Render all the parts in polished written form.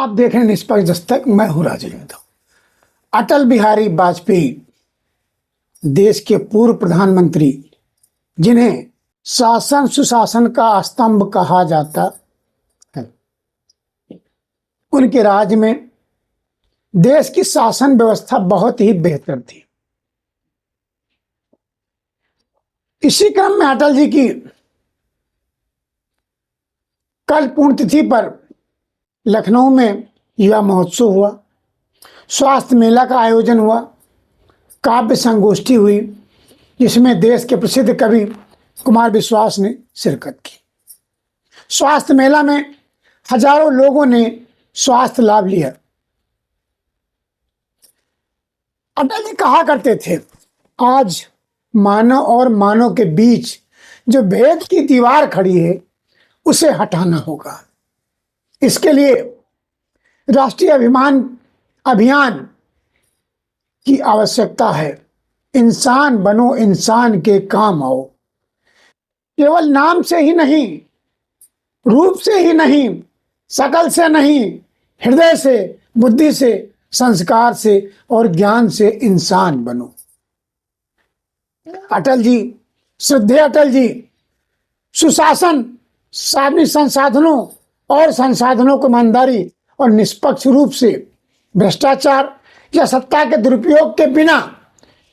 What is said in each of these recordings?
आप देख रहे हैं निष्पक्ष दस्तक, मैं हूं राजेंद्र यादव। अटल बिहारी वाजपेयी देश के पूर्व प्रधानमंत्री, जिन्हें शासन सुशासन का स्तंभ कहा जाता है, उनके राज्य में देश की शासन व्यवस्था बहुत ही बेहतर थी। इसी क्रम में अटल जी की कल पुण्यतिथि पर लखनऊ में युवा महोत्सव हुआ, स्वास्थ्य मेला का आयोजन हुआ, काव्य संगोष्ठी हुई, जिसमें देश के प्रसिद्ध कवि कुमार विश्वास ने शिरकत की। स्वास्थ्य मेला में हजारों लोगों ने स्वास्थ्य लाभ लिया। अटल जी कहा करते थे, आज मानव और मानव के बीच जो भेद की दीवार खड़ी है, उसे हटाना होगा। इसके लिए राष्ट्रीय अभियान की आवश्यकता है। इंसान बनो, इंसान के काम आओ। केवल नाम से ही नहीं, रूप से ही नहीं, शकल से नहीं, हृदय से, बुद्धि से, संस्कार से और ज्ञान से इंसान बनो। अटल जी, श्रद्धेय अटल जी, सुशासन, सार्वजनिक संसाधनों और संसाधनों को ईमानदारी और निष्पक्ष रूप से भ्रष्टाचार या सत्ता के दुरुपयोग के बिना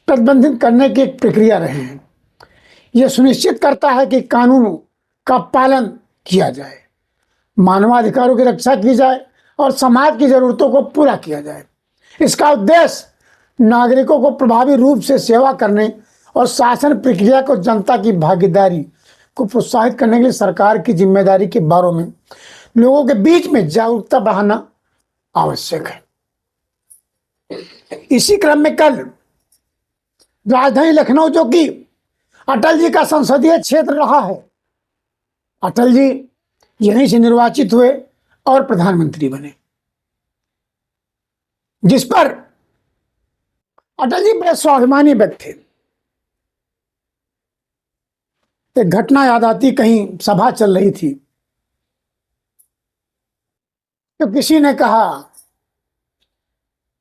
प्रतिबंधित करने की एक प्रक्रिया रहे हैं। यह सुनिश्चित करता है कि कानूनों का पालन किया जाए, मानवाधिकारों की रक्षा की जाए और समाज की जरूरतों को पूरा किया जाए। इसका उद्देश्य नागरिकों को प्रभावी रूप से सेवा करने और शासन प्रक्रिया को जनता की भागीदारी को प्रोत्साहित करने के लिए सरकार की जिम्मेदारी के बारे में लोगों के बीच में जागरूकता बढ़ाना आवश्यक है। इसी क्रम में कल राजधानी लखनऊ, जो कि अटल जी का संसदीय क्षेत्र रहा है, अटल जी यहीं से निर्वाचित हुए और प्रधानमंत्री बने, जिस पर अटल जी बड़े स्वाभिमानी व्यक्ति थे। एक घटना याद आती, कहीं सभा चल रही थी तो किसी ने कहा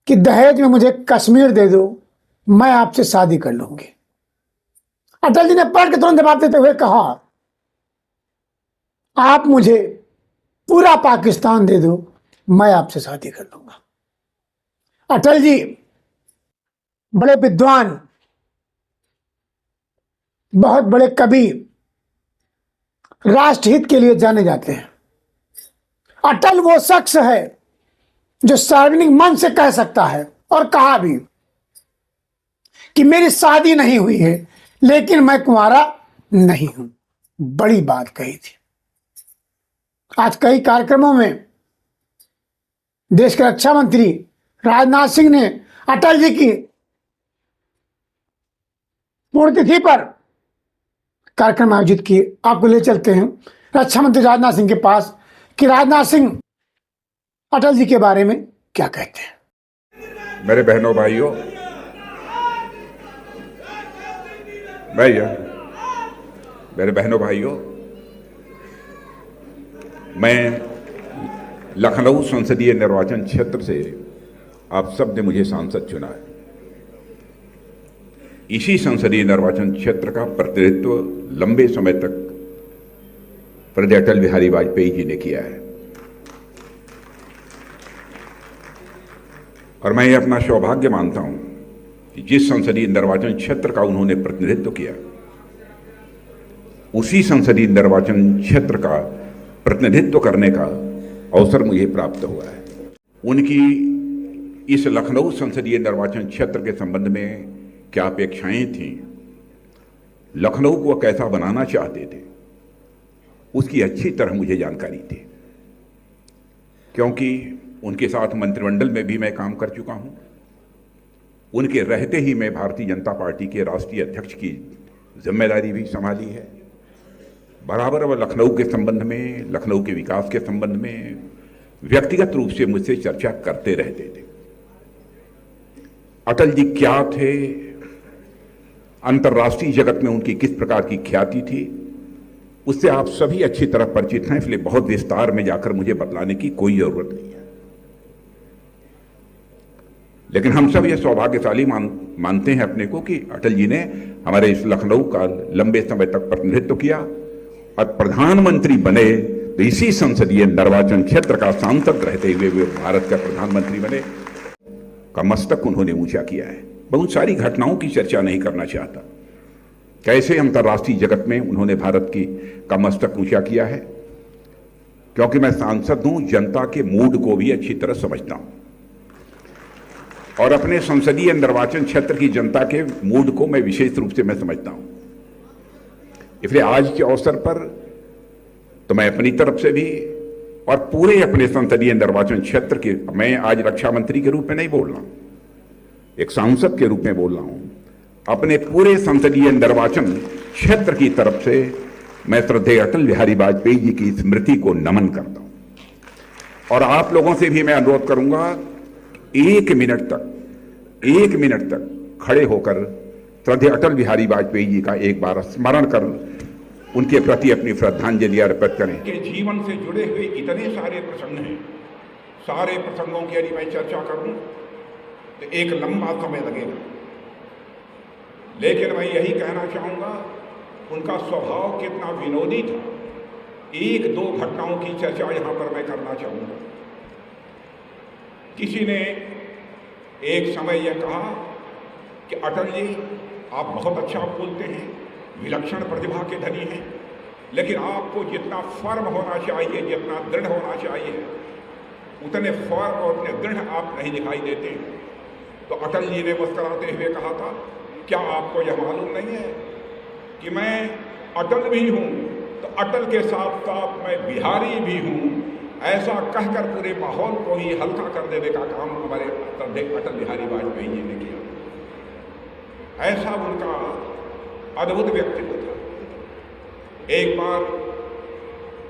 कि दहेज में मुझे कश्मीर दे दो, मैं आपसे शादी कर लूंगी। अटल जी ने पढ़ के तुरंत जवाब देते हुए कहा, आप मुझे पूरा पाकिस्तान दे दो, मैं आपसे शादी कर लूंगा। अटल जी बड़े विद्वान, बहुत बड़े कवि, राष्ट्रहित के लिए जाने जाते हैं। अटल वो शख्स है जो सार्वजनिक मन से कह सकता है, और कहा भी, कि मेरी शादी नहीं हुई है लेकिन मैं कुंवारा नहीं हूं। बड़ी बात कही थी। आज कई कार्यक्रमों में देश के रक्षा मंत्री राजनाथ सिंह ने अटल जी की पुण्यतिथि पर कार्यक्रम आयोजित किए। आपको ले चलते हैं रक्षा मंत्री राजनाथ सिंह के पास कि राजनाथ सिंह अटल जी के बारे में क्या कहते हैं। मेरे बहनों भाइयों, मेरे बहनों भाइयों, मैं लखनऊ संसदीय निर्वाचन क्षेत्र से आप सब ने मुझे सांसद चुना है। इसी संसदीय निर्वाचन क्षेत्र का प्रतिनिधित्व लंबे समय तक प्रणीत अटल बिहारी वाजपेयी जी ने किया है, और मैं ये अपना सौभाग्य मानता हूं कि जिस संसदीय निर्वाचन क्षेत्र का उन्होंने प्रतिनिधित्व किया, उसी संसदीय निर्वाचन क्षेत्र का प्रतिनिधित्व करने का अवसर मुझे प्राप्त हुआ है। उनकी इस लखनऊ संसदीय निर्वाचन क्षेत्र के संबंध में क्या अपेक्षाएं थीं, लखनऊ को कैसा बनाना चाहते थे, उसकी अच्छी तरह मुझे जानकारी थी, क्योंकि उनके साथ मंत्रिमंडल में भी मैं काम कर चुका हूं। उनके रहते ही मैं भारतीय जनता पार्टी के राष्ट्रीय अध्यक्ष की जिम्मेदारी भी संभाली है। बराबर वह लखनऊ के संबंध में, लखनऊ के विकास के संबंध में व्यक्तिगत रूप से मुझसे चर्चा करते रहते थे। अटल जी क्या थे, अंतर्राष्ट्रीय जगत में उनकी किस प्रकार की ख्याति थी, उससे आप सभी अच्छी तरह परिचित हैं, इसलिए बहुत विस्तार में जाकर मुझे बतलाने की कोई जरूरत नहीं है। लेकिन हम सब ये सौभाग्यशाली मानते हैं अपने को कि अटल जी ने हमारे इस लखनऊ का लंबे समय तक प्रतिनिधित्व किया और प्रधानमंत्री बने तो इसी संसदीय निर्वाचन क्षेत्र का सांसद रहते हुए वे भारत का प्रधानमंत्री बने। का मस्तक उन्होंने ऊंचा किया है। बहुत सारी घटनाओं की चर्चा नहीं करना चाहता, कैसे अंतर्राष्ट्रीय जगत में उन्होंने भारत की का मस्तक ऊंचा किया है, क्योंकि मैं सांसद हूं, जनता के मूड को भी अच्छी तरह समझता हूं और अपने संसदीय निर्वाचन क्षेत्र की जनता के मूड को मैं विशेष रूप से मैं समझता हूं। इसलिए आज के अवसर पर तो मैं अपनी तरफ से भी और पूरे अपने संसदीय निर्वाचन क्षेत्र के, मैं आज रक्षा मंत्री के रूप में नहीं बोल रहा हूं, एक सांसद के रूप में बोल रहा हूं, अपने पूरे संसदीय निर्वाचन क्षेत्र की तरफ से मैं श्रद्धेय अटल बिहारी वाजपेयी जी की स्मृति को नमन करता हूं। और आप लोगों से भी मैं अनुरोध करूंगा, एक मिनट तक खड़े होकर श्रद्धेय अटल बिहारी वाजपेयी जी का एक बार स्मरण कर उनके प्रति अपनी श्रद्धांजलि अर्पित करें। के जीवन से जुड़े हुए इतने सारे प्रसंग हैं, सारे प्रसंगों की यदि मैं चर्चा करूं तो एक लंबा समय लगेगा, लेकिन मैं यही कहना चाहूंगा उनका स्वभाव कितना विनोदी था। एक दो घटनाओं की चर्चा यहां पर मैं करना चाहूंगा। किसी ने एक समय यह कहा कि अटल जी आप बहुत अच्छा बोलते हैं, विलक्षण प्रतिभा के धनी हैं, लेकिन आपको जितना फर्म होना चाहिए, जितना दृढ़ होना चाहिए, उतने फर्म और उतने दृढ़ आप नहीं दिखाई देते। तो अटल जी ने मुस्कुराते हुए कहा था, क्या आपको यह मालूम नहीं है कि मैं अटल भी हूँ तो अटल के साथ साथ मैं बिहारी भी हूँ। ऐसा कहकर पूरे माहौल को ही हल्का कर देने का काम हमारे अटल बिहारी वाजपेयी जी ने किया। ऐसा उनका अद्भुत व्यक्तित्व था। एक बार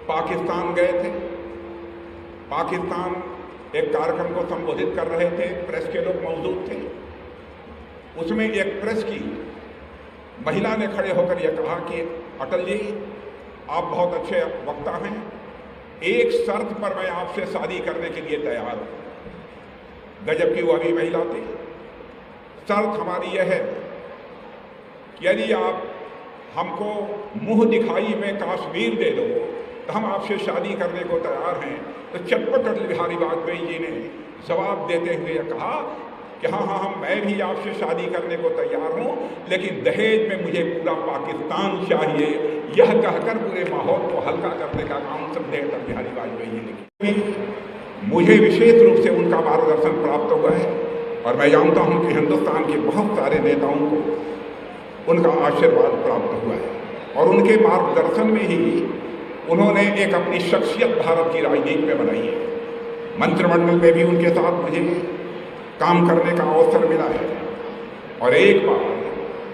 पाकिस्तान गए थे, पाकिस्तान एक कार्यक्रम को संबोधित कर रहे थे, प्रेस के लोग मौजूद थे। उसमें एक प्रेस की महिला ने खड़े होकर यह कहा कि अटल जी आप बहुत अच्छे वक्ता हैं, एक शर्त पर मैं आपसे शादी करने के लिए तैयार हूं। गजब की वह भी महिला थी। शर्त हमारी यह है कि यदि आप हमको मुंह दिखाई में कश्मीर दे दो तो हम आपसे शादी करने को तैयार हैं। तो चटपट अटल बिहारी वाजपेयी जी ने जवाब देते हुए कहा कि हाँ, मैं भी आपसे शादी करने को तैयार हूँ, लेकिन दहेज में मुझे पूरा पाकिस्तान चाहिए। यह कहकर पूरे माहौल को हल्का करने का काम श्रद्धेय अटल बिहारी वाजपेयी जी ने किया। मुझे विशेष रूप से उनका मार्गदर्शन प्राप्त हुआ है और मैं जानता हूँ कि हिंदुस्तान के बहुत सारे नेताओं को उनका आशीर्वाद प्राप्त हुआ है और उनके मार्गदर्शन में ही उन्होंने एक अपनी शख्सियत भारत की राजनीति में बनाई है। मंत्रिमंडल में भी उनके साथ मुझे काम करने का अवसर मिला है और एक बार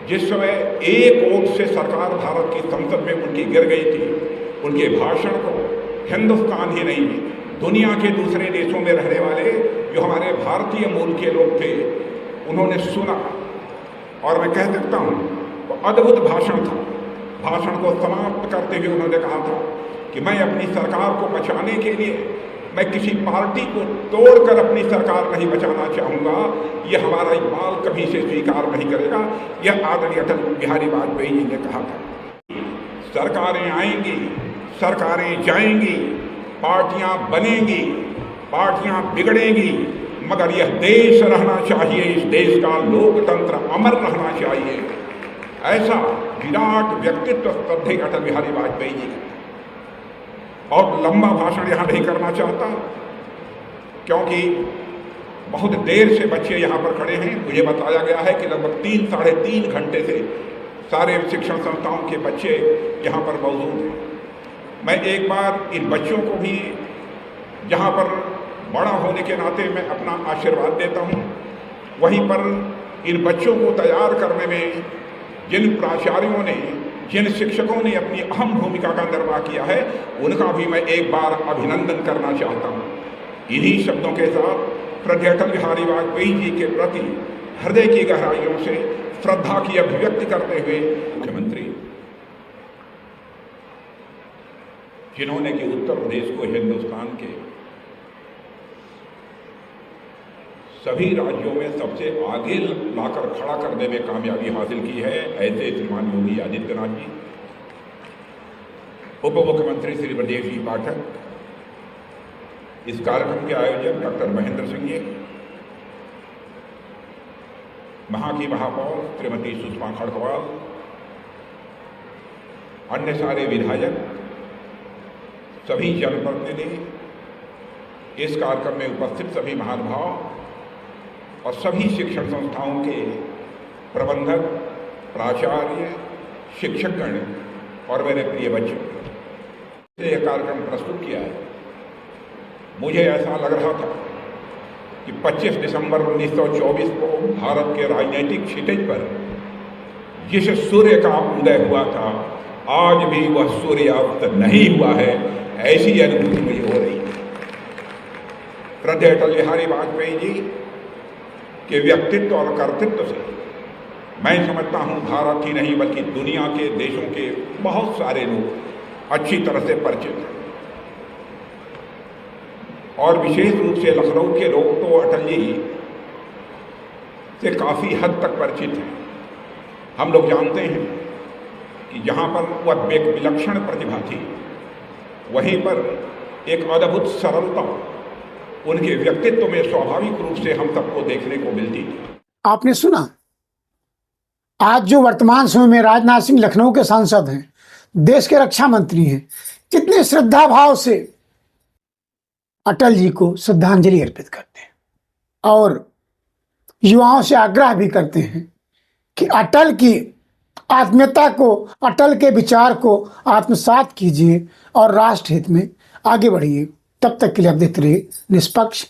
जिस समय एक वोट से सरकार भारत की संसद में उनकी गिर गई थी, उनके भाषण को हिंदुस्तान ही नहीं दुनिया के दूसरे देशों में रहने वाले जो हमारे भारतीय मूल के लोग थे उन्होंने सुना और मैं कह सकता हूँ वो अद्भुत भाषण था। भाषण को समाप्त करते हुए उन्होंने कहा था कि मैं अपनी सरकार को बचाने के लिए मैं किसी पार्टी को तोड़कर अपनी सरकार नहीं बचाना चाहूँगा, यह हमारा इकबाल कभी से स्वीकार नहीं करेगा। यह आदरणीय अटल बिहारी वाजपेयी जी ने कहा था। सरकारें आएंगी, सरकारें जाएंगी, पार्टियां बनेंगी, पार्टियां बिगड़ेंगी, मगर यह देश रहना चाहिए, इस देश का लोकतंत्र अमर रहना चाहिए। ऐसा विराट व्यक्तित्व श्रद्धेय अटल बिहारी वाजपेयी जी का। और लंबा भाषण यहाँ नहीं करना चाहता क्योंकि बहुत देर से बच्चे यहाँ पर खड़े हैं। मुझे बताया गया है कि लगभग 3-3.5 घंटे से सारे शिक्षण संस्थाओं के बच्चे यहाँ पर मौजूद हैं। मैं एक बार इन बच्चों को भी जहाँ पर बड़ा होने के नाते मैं अपना आशीर्वाद देता हूँ, वहीं पर इन बच्चों को तैयार करने में जिन प्राचार्यों ने, जिन शिक्षकों ने अपनी अहम भूमिका का निर्वाह किया है, उनका भी मैं एक बार अभिनंदन करना चाहता हूँ। इन्हीं शब्दों के साथ श्रद्धेय अटल बिहारी वाजपेयी जी के प्रति हृदय की गहराइयों से श्रद्धा की अभिव्यक्ति करते हुए मुख्यमंत्री जिन्होंने कि उत्तर प्रदेश को हिंदुस्तान के सभी राज्यों में सबसे आगे लाकर खड़ा करने में कामयाबी हासिल की है। ऐसे श्रीमान योगी आदित्यनाथ जी, उप मुख्यमंत्री श्री ब्रजेश जी पाठक, इस कार्यक्रम के आयोजक डॉक्टर महेंद्र सिंह जी, वहां की महापौर श्रीमती सुषमा खड़गवाल, अन्य सारे विधायक, सभी जनप्रतिनिधि, इस कार्यक्रम में उपस्थित सभी महानुभाव और सभी शिक्षण संस्थाओं के प्रबंधक, प्राचार्य, शिक्षकगण और मेरे प्रिय बच्चों, यह कार्यक्रम प्रस्तुत किया है। मुझे ऐसा लग रहा था कि 25 दिसंबर 1924 को भारत के राजनीतिक क्षितिज पर जिस सूर्य का उदय हुआ था, आज भी वह सूर्यास्त नहीं हुआ है, ऐसी अनुभूति मुझे हो रही है। श्रद्धेय अटल बिहारी वाजपेयी जी के व्यक्तित्व और कर्तृत्व से मैं समझता हूं भारत ही नहीं बल्कि दुनिया के देशों के बहुत सारे लोग अच्छी तरह से परिचित हैं, और विशेष रूप से लखनऊ के लोग तो अटल जी से काफ़ी हद तक परिचित हैं। हम लोग जानते हैं कि जहाँ पर वह एक विलक्षण प्रतिभा थी, वहीं पर एक अद्भुत सरलता उनके व्यक्तित्व में स्वाभाविक रूप से हम सबको देखने को मिलती थी। आपने सुना, आज जो वर्तमान समय में राजनाथ सिंह लखनऊ के सांसद हैं, देश के रक्षा मंत्री हैं, कितने श्रद्धा भाव से अटल जी को श्रद्धांजलि अर्पित करते हैं और युवाओं से आग्रह भी करते हैं कि अटल की आत्मीयता को, अटल के विचार को आत्मसात कीजिए और राष्ट्र हित में आगे बढ़िए। तब तक के लिए आप देखते रहिए निष्पक्ष